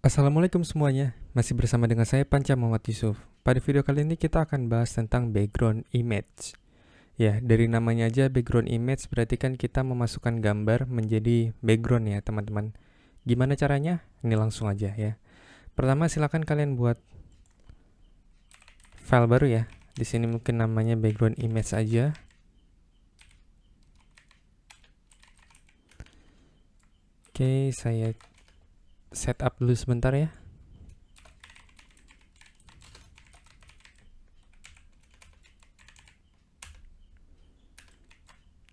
Assalamualaikum semuanya, masih bersama dengan saya Panca Muhammad Yusuf. Pada video kali ini kita akan bahas tentang background image. Ya, dari namanya aja background image berarti kan kita memasukkan gambar menjadi background ya teman-teman. Gimana caranya? Ini langsung aja ya. Pertama silakan kalian buat file baru ya. Di sini mungkin namanya background image aja. Oke, saya setup dulu sebentar ya.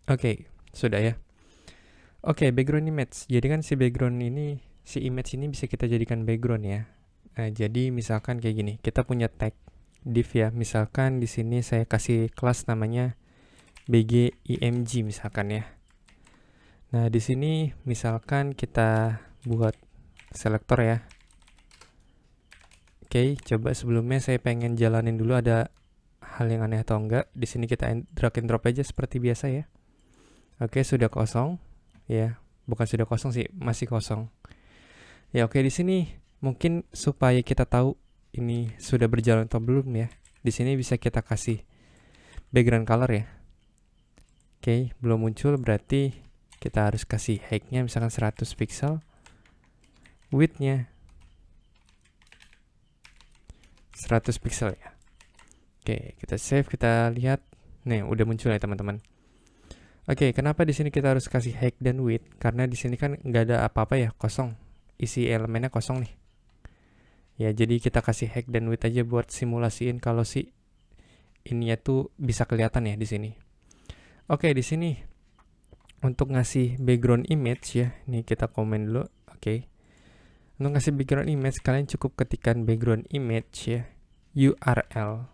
Oke, sudah ya. Oke, background image. Jadi kan si image ini bisa kita jadikan background ya. Nah, jadi misalkan kayak gini, kita punya tag div ya. Misalkan di sini saya kasih kelas namanya bgimg misalkan ya. Nah, di sini misalkan kita buat selektor ya. Oke, coba sebelumnya saya pengen jalanin dulu ada hal yang aneh atau enggak. Di sini kita drag and drop aja seperti biasa ya. Oke, sudah kosong ya. Bukan sudah kosong sih, masih kosong. Ya, oke, di sini mungkin supaya kita tahu ini sudah berjalan atau belum ya. Di sini bisa kita kasih background color ya. Oke, belum muncul berarti kita harus kasih height-nya misalkan 100 pixel. Width-nya 100 pixel ya. Oke, kita save, kita lihat. Nih, udah muncul ya teman-teman. Oke, kenapa di sini kita harus kasih height dan width? Karena di sini kan nggak ada apa-apa ya, kosong. Isi elemennya kosong nih. Ya, jadi kita kasih height dan width aja buat simulasiin kalau si ininya tuh bisa kelihatan ya di sini. Oke, di sini untuk ngasih background image ya, ini kita komen dulu. Oke. Untuk ngasih background image, kalian cukup ketikkan background image ya, URL.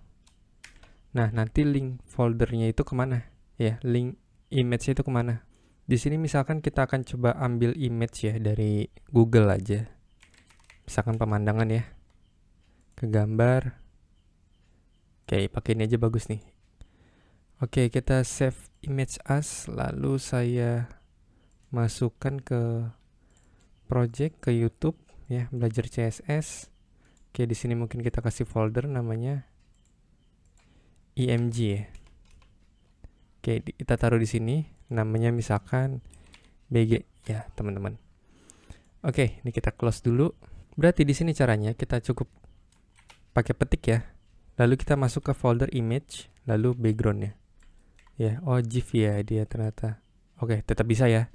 Nah, nanti link foldernya itu kemana? Ya, link image itu kemana? Di sini misalkan kita akan coba ambil image ya dari Google aja. Misalkan pemandangan ya. Ke gambar. Oke, pakai ini aja bagus nih. Oke, kita save image as, lalu saya masukkan ke project, ke YouTube ya, belajar CSS. Oke, di sini mungkin kita kasih folder namanya img ya. Oke, kita taruh di sini, namanya misalkan BG ya, teman-teman. Oke, ini kita close dulu. Berarti di sini caranya kita cukup pakai petik ya. Lalu kita masuk ke folder image, lalu backgroundnya. Ya, oh GIF ya dia ternyata. Oke, tetap bisa ya.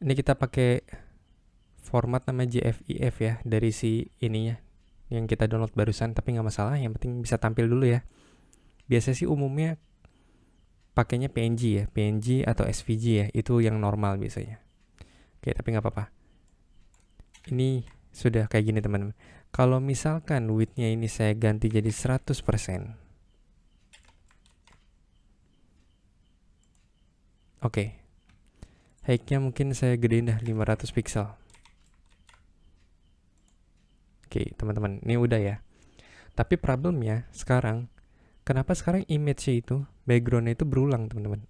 Ini kita pakai format namanya JFEF ya dari si ininya yang kita download barusan, tapi nggak masalah, yang penting bisa tampil dulu ya. Biasanya sih umumnya pakainya PNG ya, PNG atau SVG ya, itu yang normal biasanya. Oke, tapi nggak apa-apa. Ini sudah kayak gini teman-teman. Kalau misalkan width-nya ini saya ganti jadi 100%. Oke. Height-nya mungkin saya gedein dah 500 pixel. Oke, teman-teman, ini udah ya. Tapi problemnya sekarang, kenapa sekarang image-nya itu, background-nya itu berulang, teman-teman.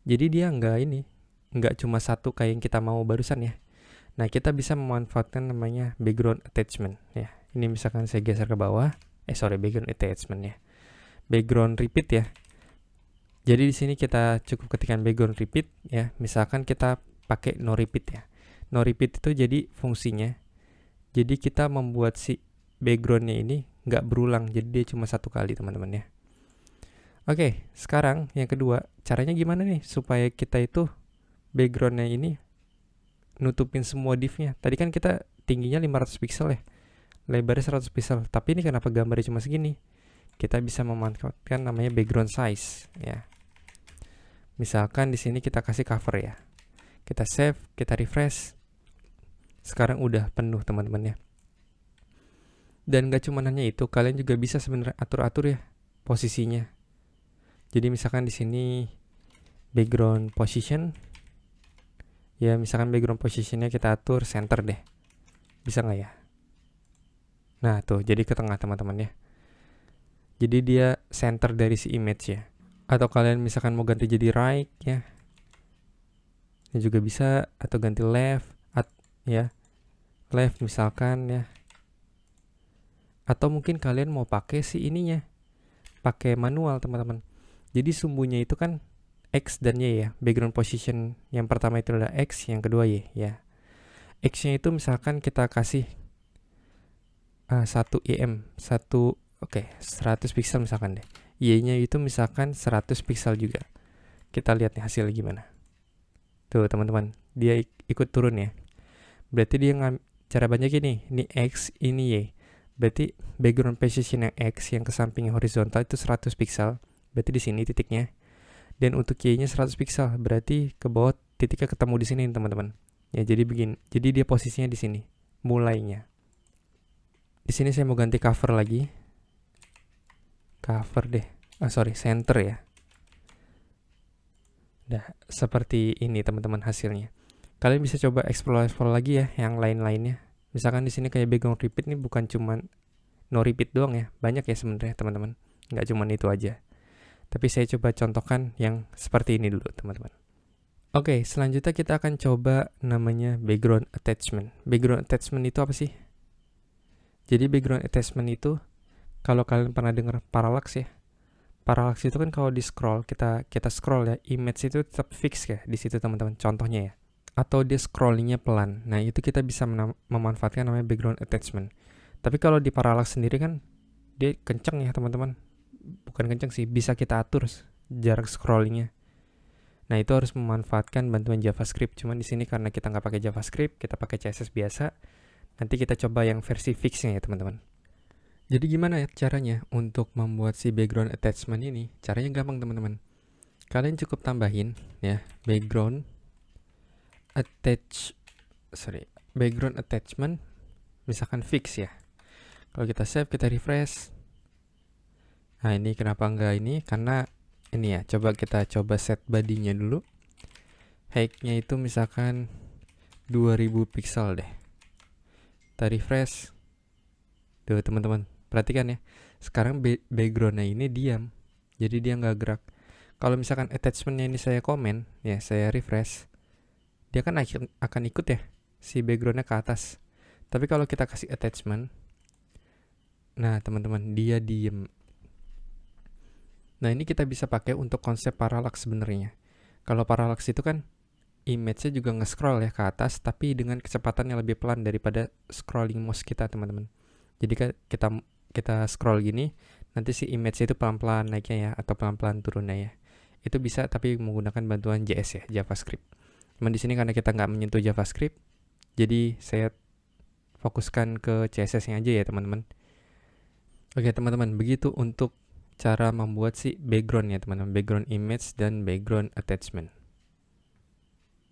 Jadi dia nggak cuma satu kayak yang kita mau barusan ya. Nah, kita bisa memanfaatkan namanya background attachment ya. Ini misalkan saya geser ke bawah, background attachment ya. Background repeat ya. Jadi di sini kita cukup ketikkan background repeat ya. Misalkan kita pakai no repeat ya. No repeat itu jadi fungsinya. Jadi kita membuat si backgroundnya ini nggak berulang. Jadi dia cuma satu kali teman-teman ya. Oke, sekarang yang kedua, caranya gimana nih supaya kita itu backgroundnya ini nutupin semua div-nya. Tadi kan kita tingginya 500 pixel ya, lebarnya 100 pixel. Tapi ini kenapa gambarnya cuma segini? Kita bisa memanfaatkan namanya background size ya. Misalkan di sini kita kasih cover ya. Kita save, kita refresh. Sekarang udah penuh teman-teman ya. Dan gak cuma hanya itu, kalian juga bisa sebenarnya atur-atur ya posisinya. Jadi misalkan di sini background position, ya misalkan background positionnya kita atur center deh, bisa nggak ya? Nah tuh, jadi ke tengah teman-teman ya. Jadi dia center dari si image ya. Atau kalian misalkan mau ganti jadi right ya, ini juga bisa, atau ganti left ya. left misalkan ya. Atau mungkin kalian mau pakai si ininya, pakai manual teman-teman. Jadi sumbunya itu kan X dan Y ya. Background position yang pertama itu adalah X, yang kedua Y ya. X-nya itu misalkan kita kasih 1 IM, 100 pixel misalkan deh. Y-nya itu misalkan 100 pixel juga. Kita lihat nih hasilnya gimana. Tuh teman-teman, dia ikut turun ya. Berarti dia cara banyak ini X, ini Y. Berarti background position yang X yang ke samping horizontal itu 100 pixel. Berarti di sini titiknya. Dan untuk Y-nya 100 pixel. Berarti ke bawah titiknya ketemu di sini teman-teman. Ya, jadi begini. Jadi dia posisinya di sini. Mulainya. Di sini saya mau ganti cover lagi. Cover deh. Center ya. Nah, seperti ini teman-teman hasilnya. Kalian bisa coba explore lagi ya yang lain-lainnya. Misalkan di sini kayak background repeat nih bukan cuman no repeat doang ya. Banyak ya sebenarnya teman-teman. Nggak cuman itu aja. Tapi saya coba contohkan yang seperti ini dulu teman-teman. Oke, selanjutnya kita akan coba namanya background attachment. Background attachment itu apa sih? Jadi background attachment itu kalau kalian pernah dengar parallax ya. Parallax itu kan kalau di scroll kita scroll ya, image itu tetap fix ya di situ teman-teman. Contohnya ya. Atau dia scrollingnya pelan. Nah itu kita bisa memanfaatkan namanya background attachment. Tapi kalau di parallax sendiri kan dia kenceng ya teman-teman. Bukan kenceng sih, bisa kita atur jarak scrollingnya. Nah itu harus memanfaatkan bantuan JavaScript. Cuman di sini karena kita nggak pakai JavaScript, kita pakai CSS biasa. Nanti kita coba yang versi fixnya ya teman-teman. Jadi gimana ya caranya untuk membuat si background attachment ini? Caranya gampang teman-teman. Kalian cukup tambahin ya background attachment misalkan fix ya. Kalau kita save, kita refresh. Nah ini kenapa enggak ini? Karena ini ya, kita coba set body-nya dulu. Height-nya itu misalkan 2000 pixel deh. Kita refresh. Tuh teman-teman, perhatikan ya. Sekarang background-nya ini diam. Jadi dia nggak gerak. Kalau misalkan attachment-nya ini saya komen, ya saya refresh, dia kan akan ikut ya si background-nya ke atas. Tapi kalau kita kasih attachment, nah teman-teman dia diem. Nah ini kita bisa pakai untuk konsep parallax sebenarnya. Kalau parallax itu kan image-nya juga nge-scroll ya ke atas, tapi dengan kecepatan yang lebih pelan daripada scrolling mouse kita teman-teman. Jadi kita scroll gini, nanti si image itu pelan-pelan naiknya ya, atau pelan-pelan turunnya ya. Itu bisa tapi menggunakan bantuan JS ya, JavaScript. Cuman di sini karena kita nggak menyentuh JavaScript, jadi saya fokuskan ke CSS-nya aja ya teman-teman. Oke teman-teman, begitu untuk cara membuat si background ya teman-teman, background image dan background attachment.